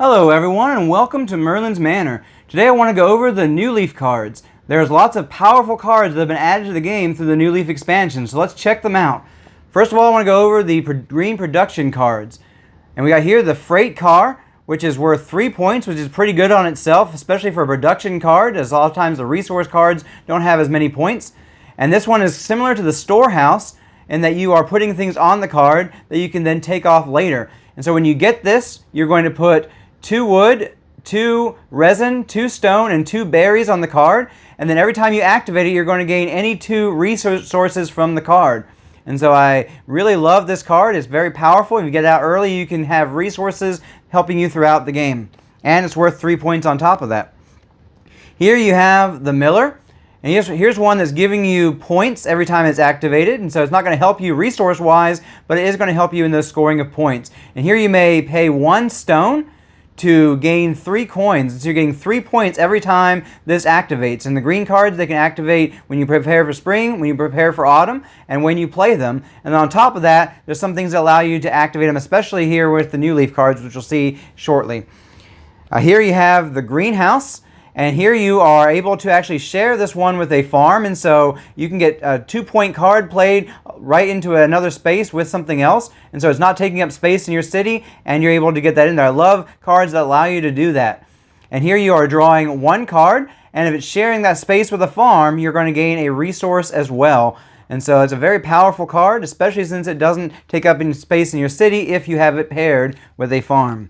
Hello everyone and welcome to Merlin's Manor. Today I want to go over the Newleaf cards. There's lots of powerful cards that have been added to the game through the Newleaf expansion, so let's check them out. First of all, I want to go over the green production cards. And we got here the Freight Car, which is worth 3 points, which is pretty good on itself, especially for a production card, as a lot of times the resource cards don't have as many points. And this one is similar to the Storehouse in that you are putting things on the card that you can then take off later. And so when you get this, you're going to put 2 wood, 2 resin, 2 stone, and 2 berries on the card. And then every time you activate it, you're going to gain any 2 resources from the card. And so I really love this card. It's very powerful. If you get it out early, you can have resources helping you throughout the game. And it's worth 3 points on top of that. Here you have the Miller. And here's one that's giving you points every time it's activated. And so it's not going to help you resource-wise, but it is going to help you in the scoring of points. And here you may pay 1 stone to gain 3 coins. So you're getting 3 points every time this activates. And the green cards, they can activate when you prepare for spring, when you prepare for autumn, and when you play them. And on top of that, there's some things that allow you to activate them, especially here with the Newleaf cards, which we'll see shortly. Here you have the greenhouse. And here you are able to actually share this one with a farm, and so you can get a 2-point card played right into another space with something else, and so it's not taking up space in your city, and you're able to get that in there. I love cards that allow you to do that. And here you are drawing 1 card, and if it's sharing that space with a farm, you're going to gain a resource as well. And so it's a very powerful card, especially since it doesn't take up any space in your city if you have it paired with a farm.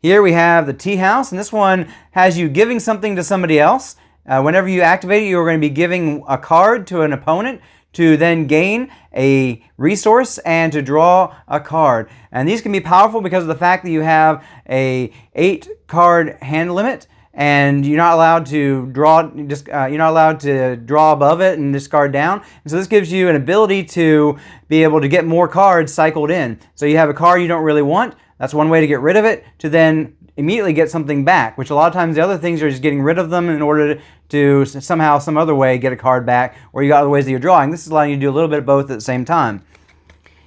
Here we have the tea house, and this one has you giving something to somebody else. Whenever you activate it, you're going to be giving a card to an opponent to then gain a resource and to draw a card. And these can be powerful because of the fact that you have a 8-card hand limit, and you're not allowed to draw. You're not allowed to draw above it and discard down. And so this gives you an ability to be able to get more cards cycled in. So you have a card you don't really want. That's one way to get rid of it, to then immediately get something back, which a lot of times the other things are just getting rid of them in order to somehow, some other way, get a card back, or you got other ways that you're drawing. This is allowing you to do a little bit of both at the same time.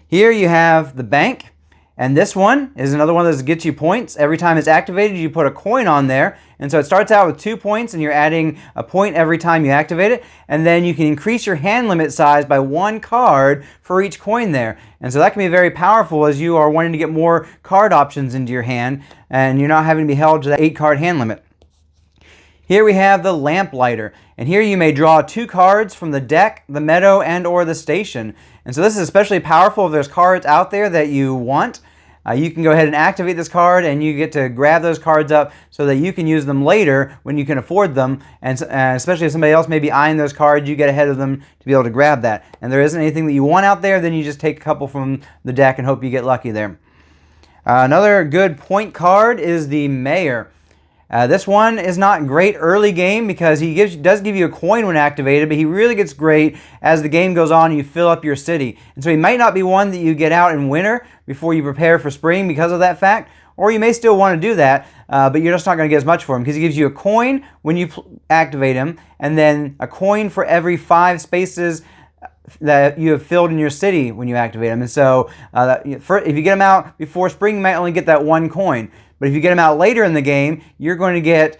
Here you have the bank, and this one is another one that gets you points. Every time it's activated, you put a coin on there, and so it starts out with 2 points, and you're adding a point every time you activate it, and then you can increase your hand limit size by 1 card for each coin there. And so that can be very powerful as you are wanting to get more card options into your hand, and you're not having to be held to that 8-card hand limit. Here we have the Lamplighter, and here you may draw 2 cards from the deck, the meadow, and or the station. And so this is especially powerful if there's cards out there that you want. You can go ahead and activate this card, and you get to grab those cards up so that you can use them later when you can afford them. And especially if somebody else may be eyeing those cards, you get ahead of them to be able to grab that. And there isn't anything that you want out there, then you just take a couple from the deck and hope you get lucky there. Another good point card is the Mayor. This one is not great early game because he does give you a coin when activated, but he really gets great as the game goes on and you fill up your city. And so he might not be one that you get out in winter before you prepare for spring because of that fact, or you may still want to do that, but you're just not going to get as much for him because he gives you a coin when you activate him, and then a coin for every 5 spaces that you have filled in your city when you activate him. And so if you get him out before spring, you might only get that 1 coin. But if you get him out later in the game, you're going to get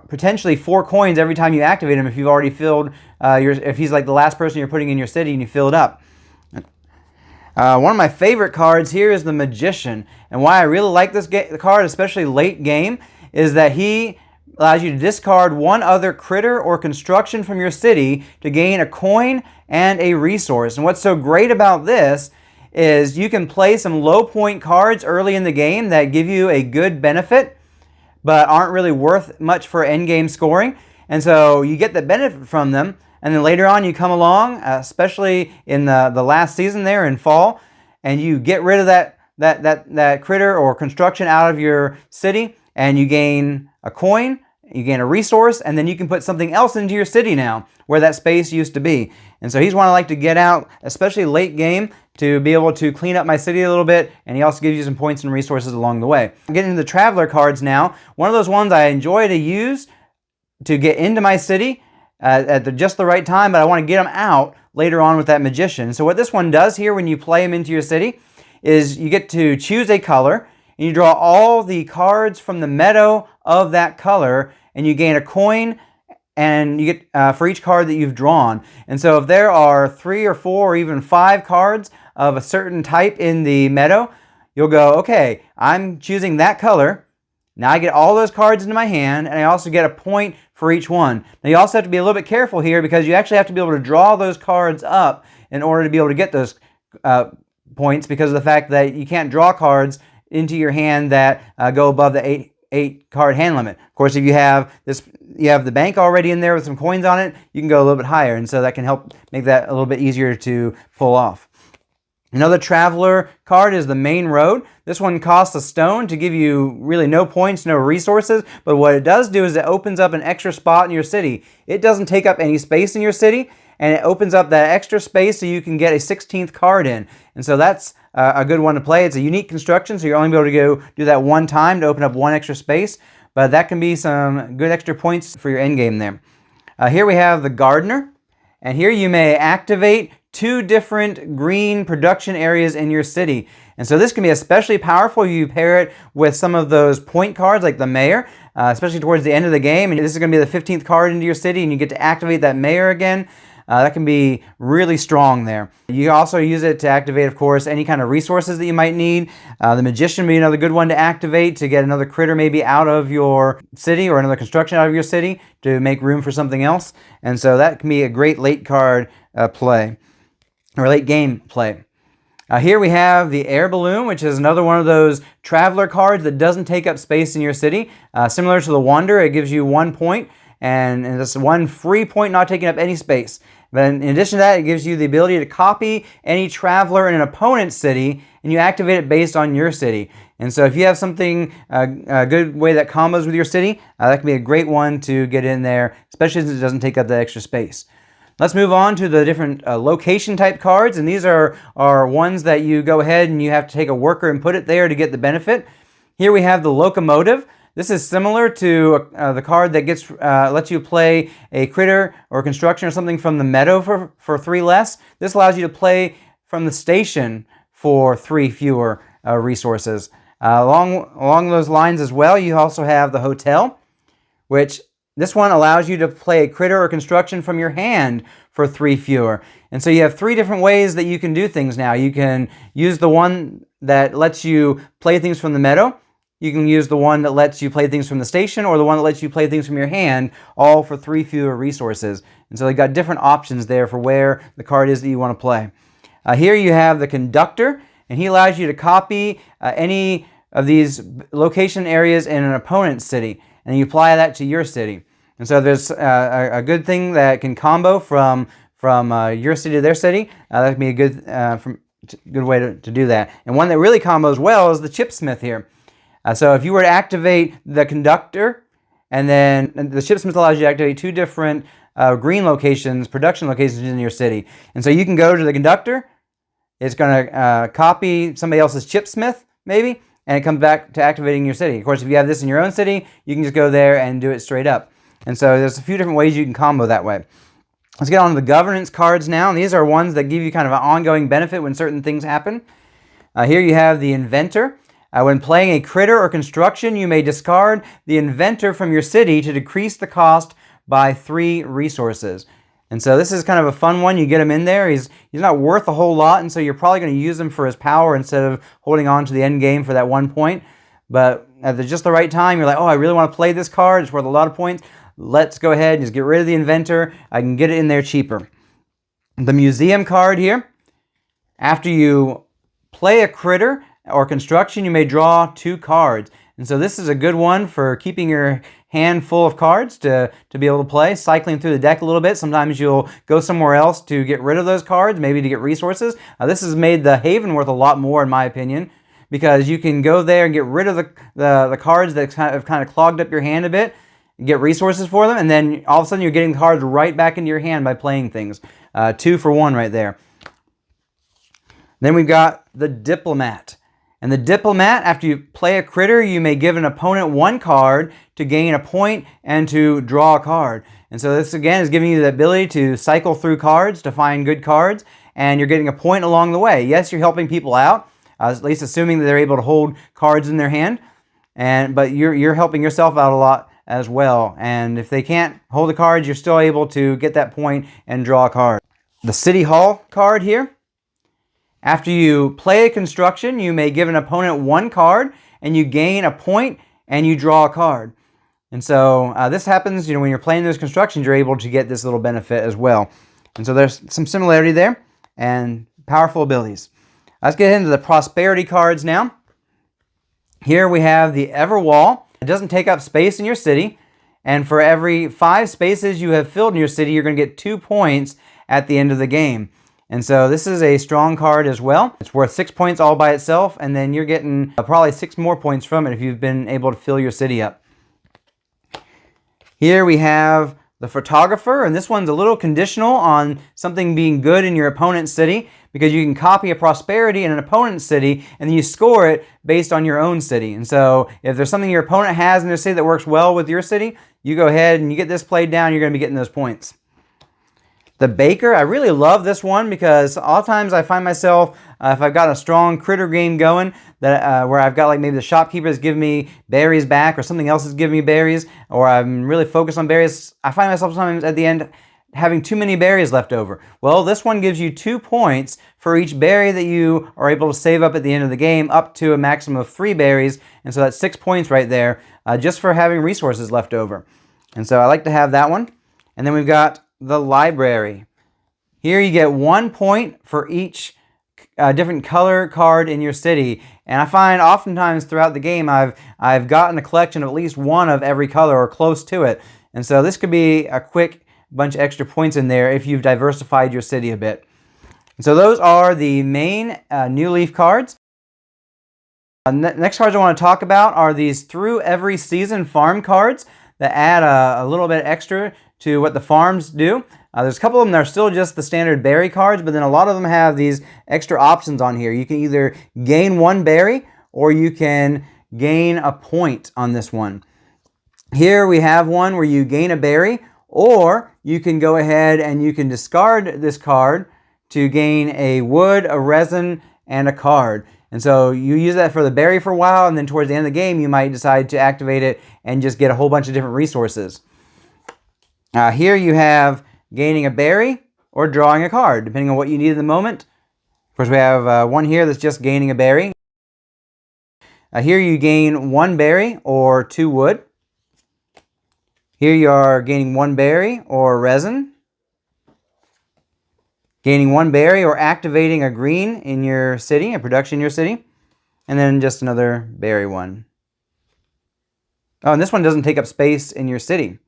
potentially 4 coins every time you activate him if you've already filled if he's like the last person you're putting in your city and you fill it up. One of my favorite cards here is the Magician, and why I really like this card, especially late game, is that he allows you to discard 1 other critter or construction from your city to gain a coin and a resource. And what's so great about this is you can play some low point cards early in the game that give you a good benefit but aren't really worth much for end game scoring, and so you get the benefit from them, and then later on you come along, especially in the last season there in fall, and you get rid of that critter or construction out of your city, and you gain a coin, you gain a resource, and then you can put something else into your city now where that space used to be. And so he's one I like to get out, especially late game, to be able to clean up my city a little bit, and he also gives you some points and resources along the way. Getting into the Traveler cards now, one of those ones I enjoy to use to get into my city at just the right time, but I want to get them out later on with that Magician. So what this one does here when you play him into your city is you get to choose a color, and you draw all the cards from the meadow of that color, and you gain a coin, and you get for each card that you've drawn. And so if there are 3 or 4 or even 5 cards of a certain type in the meadow, you'll go, okay, I'm choosing that color. Now I get all those cards into my hand, and I also get a point for each one. Now you also have to be a little bit careful here, because you actually have to be able to draw those cards up in order to be able to get those points, because of the fact that you can't draw cards into your hand that go above the 8 card hand limit. Of course, if you have the bank already in there with some coins on it, you can go a little bit higher, and so that can help make that a little bit easier to pull off. Another traveler card is the main road. This one costs a stone to give you really no points, no resources, but what it does do is it opens up an extra spot in your city. It doesn't take up any space in your city, and it opens up that extra space so you can get a 16th card in. And so that's a good one to play. It's a unique construction, so you're only able to go do that one time to open up one extra space, but that can be some good extra points for your endgame there. Here we have the gardener, and here you may activate 2 different green production areas in your city. And so this can be especially powerful if you pair it with some of those point cards like the mayor, especially towards the end of the game. And this is going to be the 15th card into your city, and you get to activate that mayor again. That can be really strong there. You also use it to activate, of course, any kind of resources that you might need. The magician would be another good one to activate to get another critter maybe out of your city, or another construction out of your city to make room for something else. And so that can be a great late card play, or late game play. Here we have the air balloon, which is another one of those traveler cards that doesn't take up space in your city. Similar to the Wander, it gives you 1 point, and it's 1 free point, not taking up any space. But in addition to that, it gives you the ability to copy any traveler in an opponent's city, and you activate it based on your city. And so if you have something, a good way that combos with your city, that can be a great one to get in there, especially since it doesn't take up the extra space. Let's move on to the different location type cards, and these are ones that you go ahead and you have to take a worker and put it there to get the benefit. Here we have the Locomotive. This is similar to the card that lets you play a critter or construction or something from the meadow for 3 less. This allows you to play from the station for 3 fewer resources. Along those lines as well, you also have the Hotel, which this one allows you to play a critter or construction from your hand for 3 fewer. And so you have 3 different ways that you can do things now. You can use the one that lets you play things from the meadow. You can use the one that lets you play things from the station, or the one that lets you play things from your hand, all for 3 fewer resources. And so you've got different options there for where the card is that you want to play. Here you have the Conductor, and he allows you to copy any of these location areas in an opponent's city, and you apply that to your city. And so there's a good thing that can combo from your city to their city. That can be a good way to do that. And one that really combos well is the Chipsmith here. So if you were to activate the Conductor, and then the Chipsmith allows you to activate 2 different green locations, production locations in your city. And so you can go to the Conductor, it's going to copy somebody else's Chipsmith, maybe, and it comes back to activating your city. Of course, if you have this in your own city, you can just go there and do it straight up. And so there's a few different ways you can combo that way. Let's get on to the governance cards now. And these are ones that give you kind of an ongoing benefit when certain things happen. Here you have the Inventor. When playing a critter or construction, you may discard the Inventor from your city to decrease the cost by 3 resources. And so this is kind of a fun one. You get him in there. He's not worth a whole lot, and so you're probably going to use him for his power instead of holding on to the end game for that 1 point. But at just the right time, you're like, oh, I really want to play this card. It's worth a lot of points. Let's go ahead and just get rid of the Inventor. I can get it in there cheaper. The Museum card here. After you play a critter or construction, you may draw 2 cards. And so this is a good one for keeping your hand full of cards to be able to play, cycling through the deck a little bit. Sometimes you'll go somewhere else to get rid of those cards, maybe to get resources. This has made the Haven worth a lot more, in my opinion, because you can go there and get rid of the cards that have kind of clogged up your hand a bit, get resources for them, and then all of a sudden you're getting cards right back into your hand by playing things. 2 for 1 right there. Then we've got the Diplomat. And the Diplomat, after you play a critter, you may give an opponent 1 card to gain a point and to draw a card. And so this, again, is giving you the ability to cycle through cards to find good cards, and you're getting a point along the way. Yes, you're helping people out, at least assuming that they're able to hold cards in their hand. But you're helping yourself out a lot as well. And if they can't hold the cards, you're still able to get that point and draw a card. The City Hall card here. After you play a construction, you may give an opponent one card, and you gain a point, and you draw a card. And so this happens, when you're playing those constructions, you're able to get this little benefit as well. And so there's some similarity there, and powerful abilities. Let's get into the prosperity cards now. Here we have the Everwall. It doesn't take up space in your city, and for every 5 spaces you have filled in your city, you're going to get 2 points at the end of the game. And so this is a strong card as well. It's worth 6 points all by itself, and then you're getting probably 6 more points from it if you've been able to fill your city up. Here we have the Photographer, and this one's a little conditional on something being good in your opponent's city, because you can copy a prosperity in an opponent's city, and then you score it based on your own city. And so if there's something your opponent has in their city that works well with your city, you go ahead and you get this played down, you're going to be getting those points. The Baker, I really love this one because all times I find myself, if I've got a strong critter game going, that where I've got like maybe the shopkeeper is giving me berries back, or something else is giving me berries, or I'm really focused on berries, I find myself sometimes at the end having too many berries left over. Well, this one gives you 2 points for each berry that you are able to save up at the end of the game, up to a maximum of 3 berries, and so that's 6 points right there, just for having resources left over. And so I like to have that one. And then we've got the Library. Here you get 1 point for each different color card in your city, and I find oftentimes throughout the game I've gotten a collection of at least one of every color or close to it, and so this could be a quick bunch of extra points in there if you've diversified your city a bit. And so those are the main Newleaf cards. Next cards I want to talk about are these Through Every Season farm cards that add a little bit extra to what the farms do. There's a couple of them that are still just the standard berry cards, but then a lot of them have these extra options on here. You can either gain 1 berry, or you can gain a point on this one. Here we have one where you gain a berry, or you can go ahead and you can discard this card to gain a wood, a resin, and a card. And so you use that for the berry for a while, and then towards the end of the game, you might decide to activate it and just get a whole bunch of different resources. Here you have gaining a berry or drawing a card, depending on what you need in the moment. Of course, we have one here that's just gaining a berry. Here you gain 1 berry or 2 wood. Here you are gaining 1 berry or resin. Gaining 1 berry or activating a green in your city, a production in your city. And then just another berry one. Oh, and this one doesn't take up space in your city.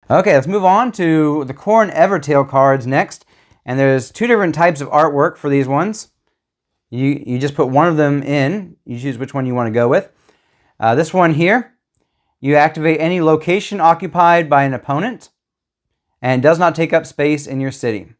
Okay, let's move on to the Corrin Evertail cards next. And there's 2 different types of artwork for these ones. You just put one of them in. You choose which one you want to go with. This one here, you activate any location occupied by an opponent and does not take up space in your city.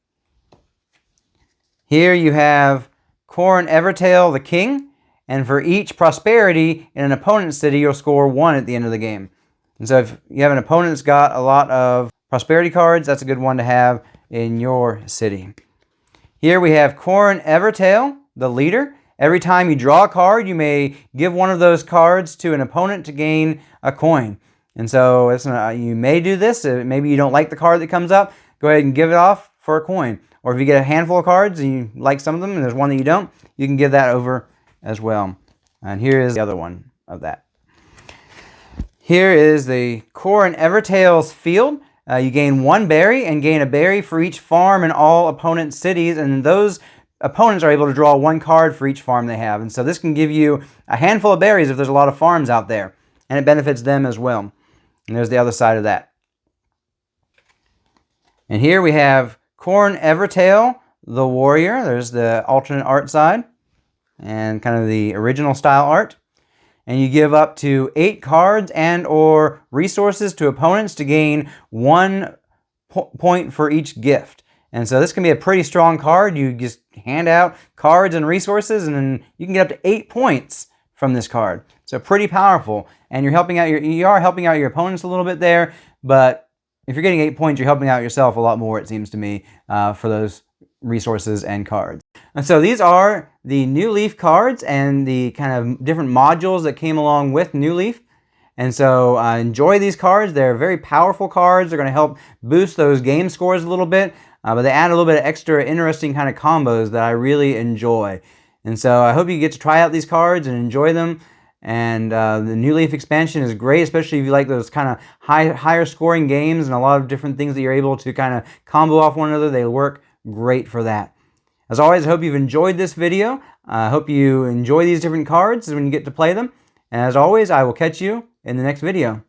Here you have Corrin Evertail, the king, and for each prosperity in an opponent's city, you'll score 1 at the end of the game. And so if you have an opponent that's got a lot of prosperity cards, that's a good one to have in your city. Here we have Corrin Evertail, the leader. Every time you draw a card, you may give one of those cards to an opponent to gain a coin. And so you may do this. Maybe you don't like the card that comes up. Go ahead and give it off for a coin. Or if you get a handful of cards and you like some of them and there's one that you don't, you can give that over as well. And here is the other one of that. Here is the Corrin Evertail's field. You gain 1 berry and gain a berry for each farm in all opponent cities, and those opponents are able to draw 1 card for each farm they have. And so this can give you a handful of berries if there's a lot of farms out there, and it benefits them as well. And there's the other side of that. And here we have Corrin Evertail, the warrior. There's the alternate art side and kind of the original style art. And you give up to 8 cards and or resources to opponents to gain 1 point for each gift. And so this can be a pretty strong card. You just hand out cards and resources, and then you can get up to 8 points from this card. So pretty powerful. And you are helping out your opponents a little bit there, but if you're getting 8 points, you're helping out yourself a lot more, it seems to me, for those resources and cards. And so these are the Newleaf cards and the kind of different modules that came along with Newleaf. And so enjoy these cards. They're very powerful cards. They're going to help boost those game scores a little bit. But they add a little bit of extra interesting kind of combos that I really enjoy. And so I hope you get to try out these cards and enjoy them. And the Newleaf expansion is great, especially if you like those kind of higher scoring games and a lot of different things that you're able to kind of combo off one another. They work great for that. As always, I hope you've enjoyed this video. I hope you enjoy these different cards when you get to play them. And as always, I will catch you in the next video.